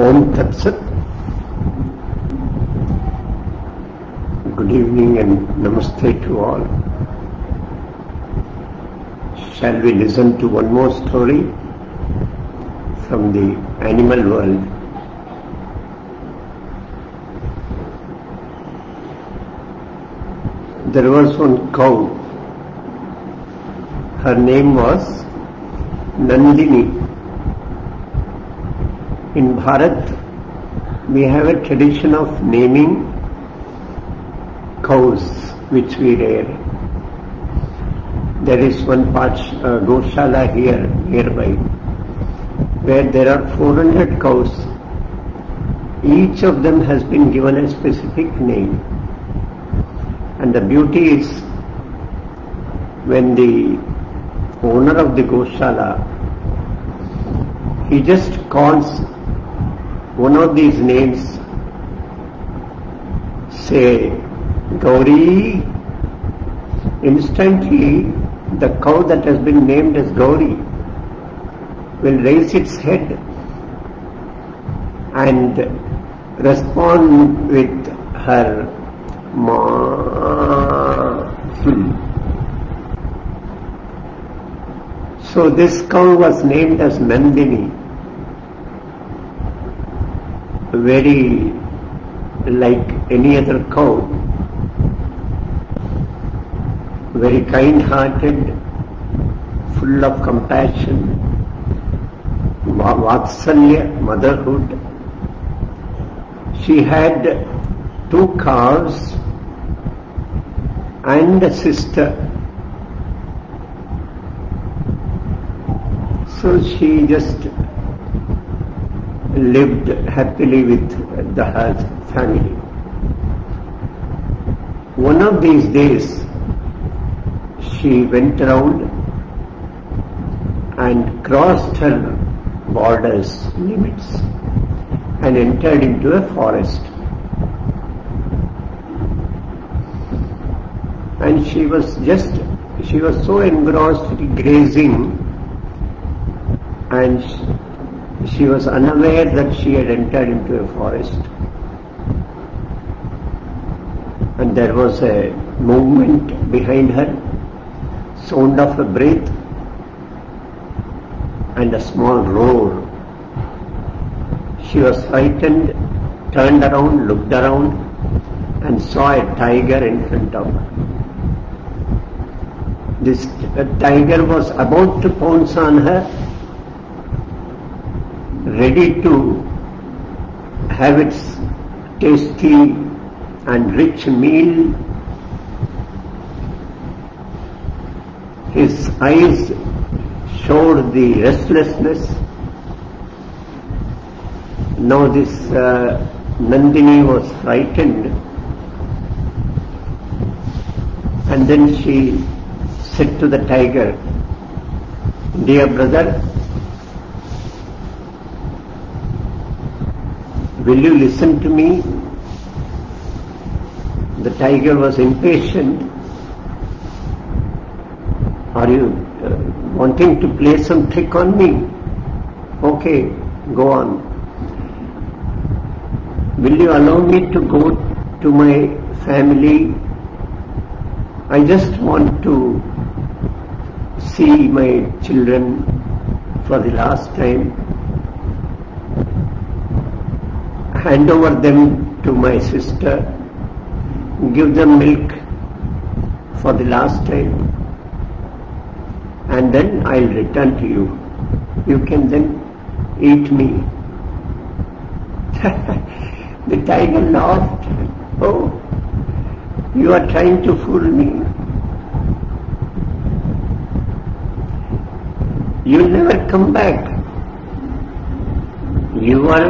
Om Tat Sat. Good evening and namaste to all. Shall we listen to one more story from the animal world? There was one cow. Her name was Nandini. In Bharat, we have a tradition of naming cows which we rear. There is one Goshala here nearby where there are 400 cows. Each of them has been given a specific name. And the beauty is when the owner of the Goshala, he just calls one of these names, say Gauri, instantly the cow that has been named as Gauri will raise its head and respond with her ma. So this cow was named as Nandini, very like any other cow, very kind-hearted, full of compassion, vatsalya, motherhood. She had 2 calves and a sister. So she just lived happily with her family. One of these days, she went around and crossed her borders, limits, and entered into a forest. And she was so engrossed in grazing, and she was unaware that she had entered into a forest. And there was a movement behind her, sound of a breath, and a small roar. She was frightened, turned around, looked around, and saw a tiger in front of her. This tiger was about to pounce on her, ready to have its tasty and rich meal. His eyes showed the restlessness. Now this Nandini was frightened, and then she said to the tiger, "Dear brother, will you listen to me?" The tiger was impatient. "Are you wanting to play some trick on me? Okay, go on. Will you allow me to go to my family? I just want to see my children for the last time. Hand over them to my sister, give them milk for the last time, and then I'll return to you. You can then eat me." The tiger laughed. "Oh, you are trying to fool me. You'll never come back. You are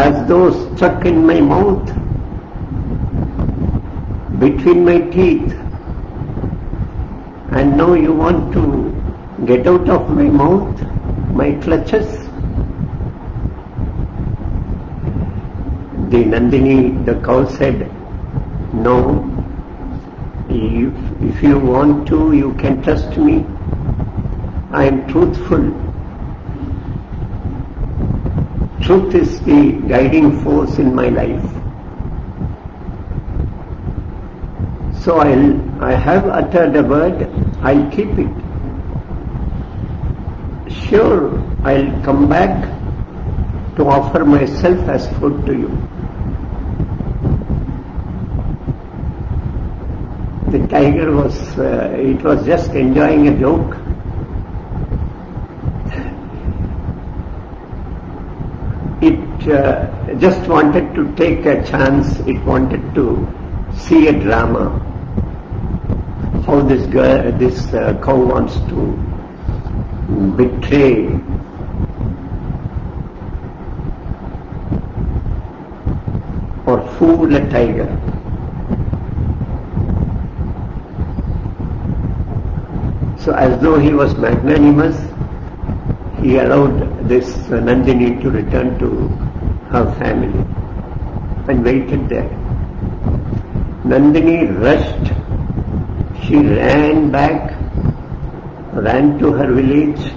as though stuck in my mouth, between my teeth, and now you want to get out of my mouth, my clutches." The Nandini, the cow, said, "No, if you want to, you can trust me. I am truthful. truth is the guiding force in my life. So I have uttered a word, I'll keep it. Sure, I'll come back to offer myself as food to you. The tiger was just enjoying a joke. It just wanted to take a chance, it wanted to see a drama. How this cow wants to betray or fool a tiger. So as though he was magnanimous, he allowed this Nandini to return to her family and waited there. Nandini rushed. She ran back, ran to her village,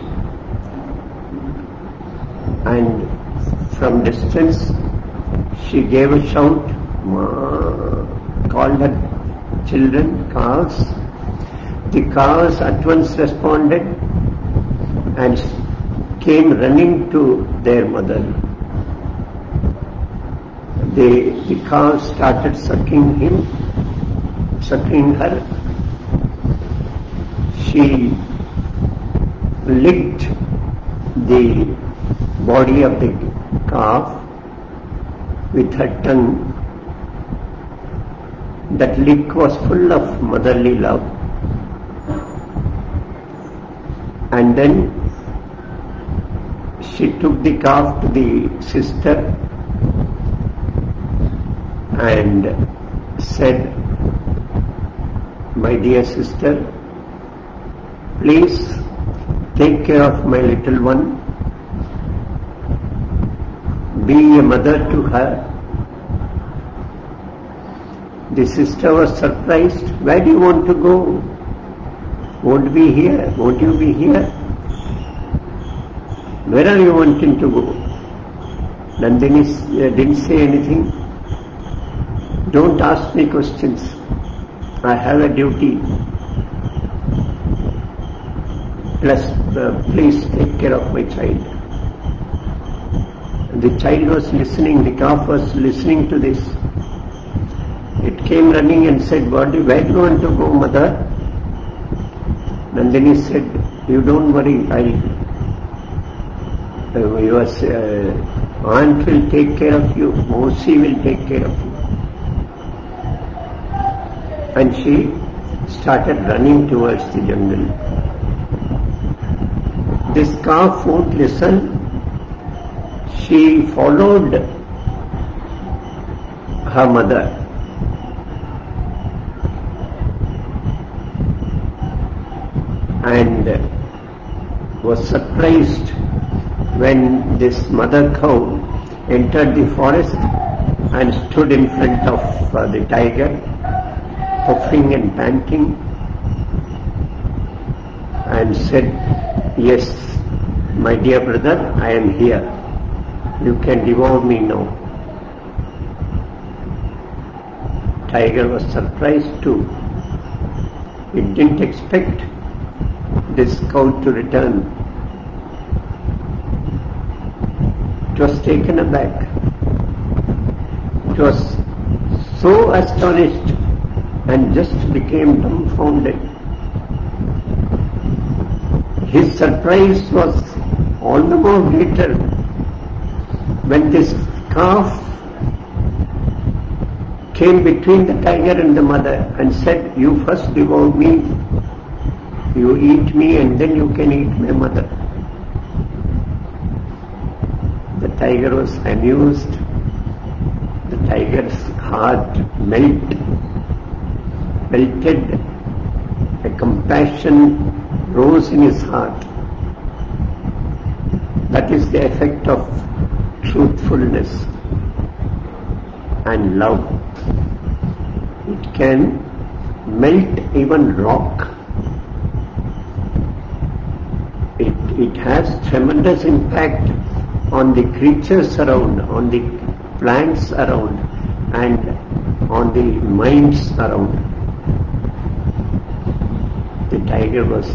and from distance she gave a shout, called her children, cows. The cows at once responded and came running to their mother. The cows started sucking her. She licked the body of the calf with her tongue. That lick was full of motherly love. And then she took the calf to the sister and said, "My dear sister, please take care of my little one. Be a mother to her." The sister was surprised. "Where do you want to go? Won't be here? Won't you be here? Where are you wanting to go?" Nandini didn't say anything. "Don't ask me questions. I have a duty. Plus, please take care of my child." The child was listening, the calf was listening to this. It came running and said, "Where do you want to go, mother?" Nandini said, "You don't worry, your aunt will take care of you, Mosi will take care of you." And she started running towards the jungle. This calf won't listen. She followed her mother. And was surprised when this mother cow entered the forest and stood in front of the tiger, puffing and panting, and said, "Yes, my dear brother, I am here. You can devour me now." Tiger was surprised too. It didn't expect this cow to return. It was taken aback. It was so astonished and just became dumbfounded. His surprise was all the more greater when this calf came between the tiger and the mother and said, "You first devour me, you eat me, and then you can eat my mother." The tiger was amused. The tiger's heart melted. A compassion rose in his heart. That is the effect of truthfulness and love. It can melt even rock. It has tremendous impact on the creatures around, on the plants around, and on the minds around. The tiger was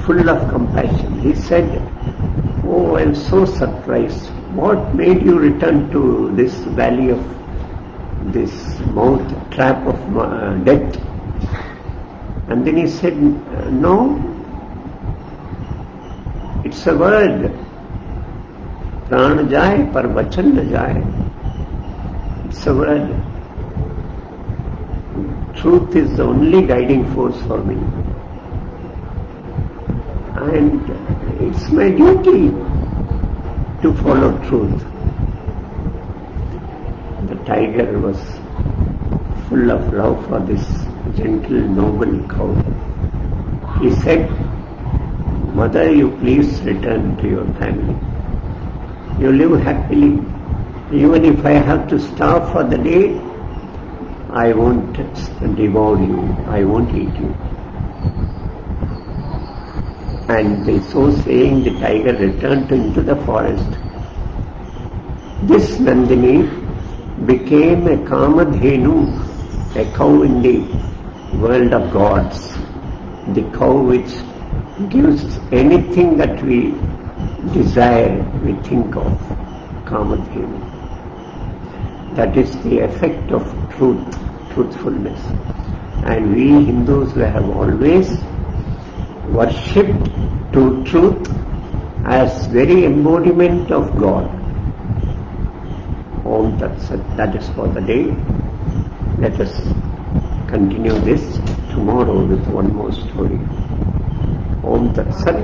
full of compassion. He said, "Oh, I am so surprised. What made you return to this valley of this mouth trap of death?" And then he said, "No, it's a word. Pran jaye par vachan na jaye. It's a word. Truth is the only guiding force for me. And it's my duty to follow truth." The tiger was full of love for this gentle, noble cow. He said, "Mother, you please return to your family. You live happily. Even if I have to starve for the day, I won't devour you. I won't eat you." And so saying, the tiger returned into the forest. This Nandini became a Kamadhenu, a cow in the world of gods, the cow which gives anything that we desire, we think of, Kamadhenu. That is the effect of truth, truthfulness. And we Hindus, we have always worshipped to truth as very embodiment of God. Om Tat Sat. That is for the day. Let us continue this tomorrow with one more story. Om Tat Sat.